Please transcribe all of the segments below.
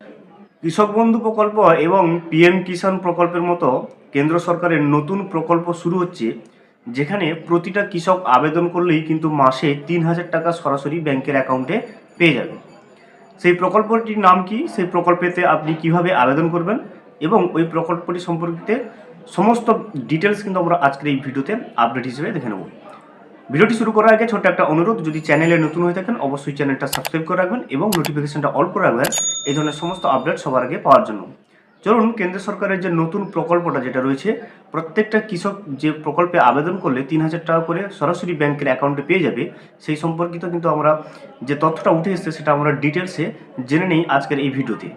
কৃষক বন্ধু প্রকল্প এবং পিএম কিষাণ প্রকল্পের মতো কেন্দ্র সরকারের নতুন প্রকল্প শুরু হচ্ছে, যেখানে প্রতিটা কৃষক আবেদন করলেই কিন্তু মাসে 3,000 টাকা সরাসরি ব্যাংকের অ্যাকাউন্টে পেয়ে যাবে। সেই প্রকল্পটির নাম কি, সেই প্রকল্পেতে আপনি কিভাবে আবেদন করবেন এবং ওই প্রকল্পটি সম্পর্কিতে সমস্ত ডিটেলস কিন্তু আমরা আজকের এই ভিডিওতে আপডেট হিসেবে দেখে নেব। ভিডিওটি শুরু করার আগে ছোট্ট একটা অনুরোধ, যদি চ্যানেলে নতুন হয়ে থাকেন অবশ্যই চ্যানেলটা সাবস্ক্রাইব করে রাখবেন এবং নোটিফিকেশনটা অল করে রাখবেন এই ধরনের সমস্ত আপডেট সবার আগে পাওয়ার জন্য। চলুন, কেন্দ্র সরকারের যে নতুন প্রকল্পটা যেটা রয়েছে, প্রত্যেকটা কৃষক যে প্রকল্পে আবেদন করলে 3,000 টাকা করে সরাসরি ব্যাংকের অ্যাকাউন্টে পেয়ে যাবে, সেই সম্পর্কিত কিন্তু আমরা যে তথ্যটা উঠে এসেছে সেটা আমরা ডিটেলসে জেনে নেই আজকের এই ভিডিওতে।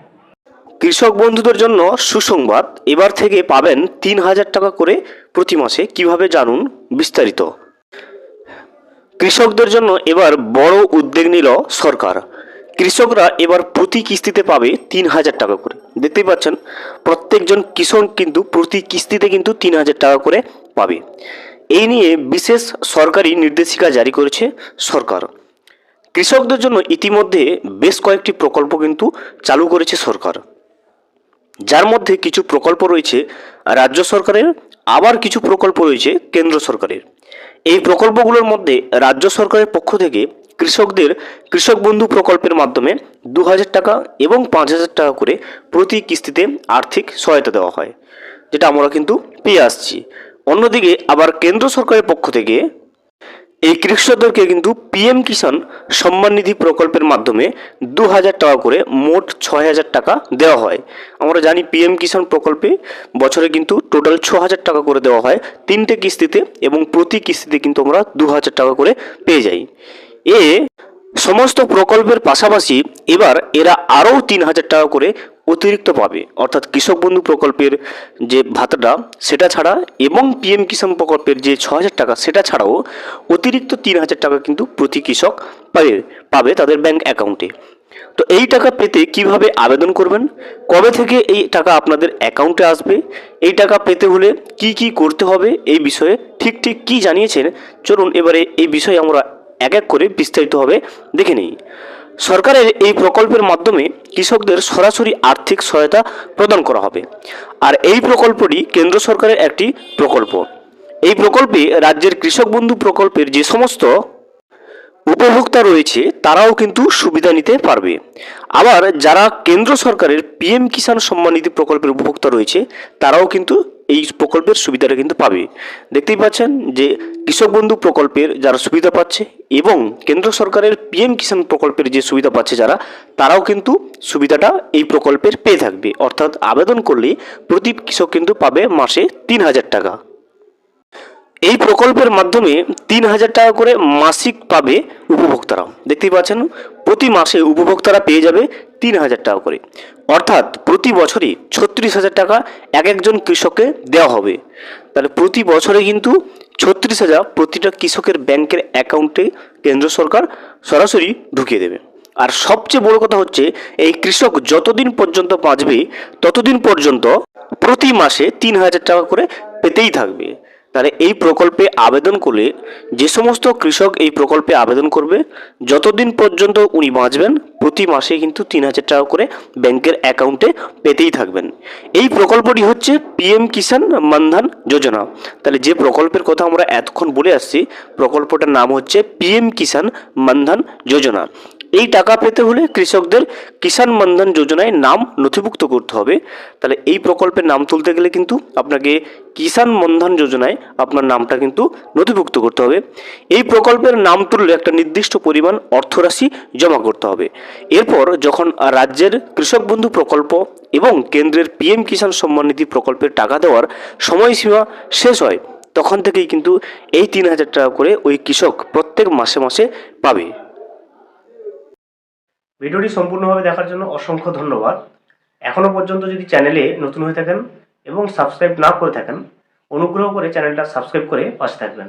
কৃষক বন্ধুদের জন্য সুসংবাদ, এবার থেকে পাবেন 3,000 টাকা করে প্রতি মাসে। কিভাবে জানুন বিস্তারিত। কৃষকদের জন্য এবার বড় উদ্যোগ নিল সরকার। কৃষকরা এবার প্রতি কিস্তিতে পাবে 3,000 টাকা করে। দেখতেই পাচ্ছেন, প্রত্যেকজন কৃষক কিন্তু প্রতি কিস্তিতে কিন্তু 3,000 টাকা করে পাবে। এই নিয়ে বিশেষ সরকারি নির্দেশিকা জারি করেছে সরকার। কৃষকদের জন্য ইতিমধ্যে বেশ কয়েকটি প্রকল্প কিন্তু চালু করেছে সরকার, যার মধ্যে কিছু প্রকল্প রয়েছে রাজ্য সরকারের, আবার কিছু প্রকল্প রয়েছে কেন্দ্র সরকারের। এই প্রকল্পগুলোর মধ্যে রাজ্য সরকারের পক্ষ থেকে কৃষকদের কৃষক বন্ধু প্রকল্পের মাধ্যমে 2,000 টাকা এবং 5,000 টাকা করে প্রতি কিস্তিতে আর্থিক সহায়তা দেওয়া হয়, যেটা আমরা কিন্তু পেয়ে আসছি। অন্যদিকে আবার কেন্দ্র সরকারের পক্ষ থেকে এই কৃষকদেরকে কিন্তু পিএম কিষাণ সম্মান নিধি প্রকল্পের মাধ্যমে 2,000 টাকা করে মোট 6,000 টাকা দেওয়া হয়। আমরা জানি পিএম কিষাণ প্রকল্পে বছরে কিন্তু টোটাল 6,000 টাকা করে দেওয়া হয় 3টে কিস্তিতে, এবং প্রতি কিস্তিতে কিন্তু আমরা 2,000 টাকা করে পেয়ে যাই। এ সমস্ত প্রকল্পের পাশাপাশি এবার এরা আরও 3,000 টাকা করে অতিরিক্ত পাবে, অর্থাৎ কৃষক বন্ধু প্রকল্পের যে ভাতাটা সেটা ছাড়া এবং পিএম কিষাণ প্রকল্পের যে 6,000 টাকা সেটা ছাড়াও অতিরিক্ত 3,000 টাকা কিন্তু প্রতি কৃষক পাবে তাদের ব্যাংক অ্যাকাউন্টে। তো এই টাকা পেতে কিভাবে আবেদন করবেন, কবে থেকে এই টাকা আপনাদের অ্যাকাউন্টে আসবে, এই টাকা পেতে হলে কি কি করতে হবে, এই বিষয়ে ঠিক কি জানিয়েছেন, চলুন এবারে এই বিষয়ে আমরা এক এক করে বিস্তারিতভাবে দেখে নিই। সরকারের এই প্রকল্পের মাধ্যমে কৃষকদের সরাসরি আর্থিক সহায়তা প্রদান করা হবে। আর এই প্রকল্পটি কেন্দ্র সরকারের একটি প্রকল্প। এই প্রকল্পে রাজ্যের কৃষক বন্ধু প্রকল্পের যে সমস্ত উপভোক্তা রয়েছে তারাও কিন্তু সুবিধা নিতে পারবে। আবার যারা কেন্দ্র সরকারের পিএম কিষাণ সম্মান নিধি প্রকল্পের উপভোক্তা রয়েছে তারাও কিন্তু এই প্রকল্পের সুবিধাটা কিন্তু পাবে। দেখতেই পাচ্ছেন যে কৃষক বন্ধু প্রকল্পের যারা সুবিধা পাচ্ছে এবং কেন্দ্র সরকারের পিএম কিষাণ প্রকল্পের যে সুবিধা পাচ্ছে যারা, তারাও কিন্তু সুবিধাটা এই প্রকল্পের পেয়ে থাকবে। অর্থাৎ আবেদন করলে প্রতি কৃষক কিন্তু পাবে মাসে 3,000 টাকা। এই প্রকল্পের মাধ্যমে 3,000 টাকা করে মাসিক পাবে উপভোক্তারা। দেখতেই পাচ্ছেন, প্রতি মাসে উপভোক্তারা পেয়ে যাবে 3,000 টাকা করে, অর্থাৎ প্রতি বছরে 36,000 টাকা এক একজন কৃষককে দেওয়া হবে। তাহলে প্রতি বছরে কিন্তু 36,000 প্রতিটা কৃষকের ব্যাংকের অ্যাকাউন্টে কেন্দ্র সরকার সরাসরি ঢুকিয়ে দেবে। আর সবচেয়ে বড় কথা হচ্ছে, এই কৃষক যতদিন পর্যন্ত বাঁচবে ততদিন পর্যন্ত প্রতি মাসে 3,000 টাকা করে পেতেই থাকবে। তাহলে এই প্রকল্পে আবেদন করলে যে সমস্ত কৃষক এই প্রকল্পে আবেদন করবে, যতদিন পর্যন্ত উনি বাঁচবেন প্রতি মাসে কিন্তু 3,000 টাকা করে ব্যাংকের অ্যাকাউন্টে পেতেই থাকবেন। এই প্রকল্পটি হচ্ছে পিএম কিষাণ মানধন যোজনা। তাহলে যে প্রকল্পের কথা আমরা এতক্ষণ বলে আসছি, প্রকল্পটার নাম হচ্ছে পিএম কিষাণ মানধন যোজনা। এই টাকা পেতে হলে কৃষকদের কিষাণ মানধন যোজনায় নাম নথিভুক্ত করতে হবে। তাহলে এই প্রকল্পের নাম তুলতে গেলে কিন্তু আপনাকে কিষাণ মানধন যোজনায় আপনার নামটা কিন্তু নথিভুক্ত করতে হবে। এই প্রকল্পের নাম তুললে একটা নির্দিষ্ট পরিমাণ অর্থরাশি জমা করতে হবে। এরপর যখন রাজ্যের কৃষক বন্ধু প্রকল্প এবং কেন্দ্রের পিএম কিষাণ সম্মান নিধি প্রকল্পের টাকা দেওয়ার সময়সীমা শেষ হয়, তখন থেকেই কিন্তু এই 3,000 টাকা করে ওই কৃষক প্রত্যেক মাসে মাসে পাবে। ভিডিওটি সম্পূর্ণভাবে দেখার জন্য অসংখ্য ধন্যবাদ। এখনও পর্যন্ত যদি চ্যানেলে নতুন হয়ে থাকেন এবং সাবস্ক্রাইব না করে থাকেন, অনুগ্রহ করে চ্যানেলটা সাবস্ক্রাইব করে পাশে থাকবেন।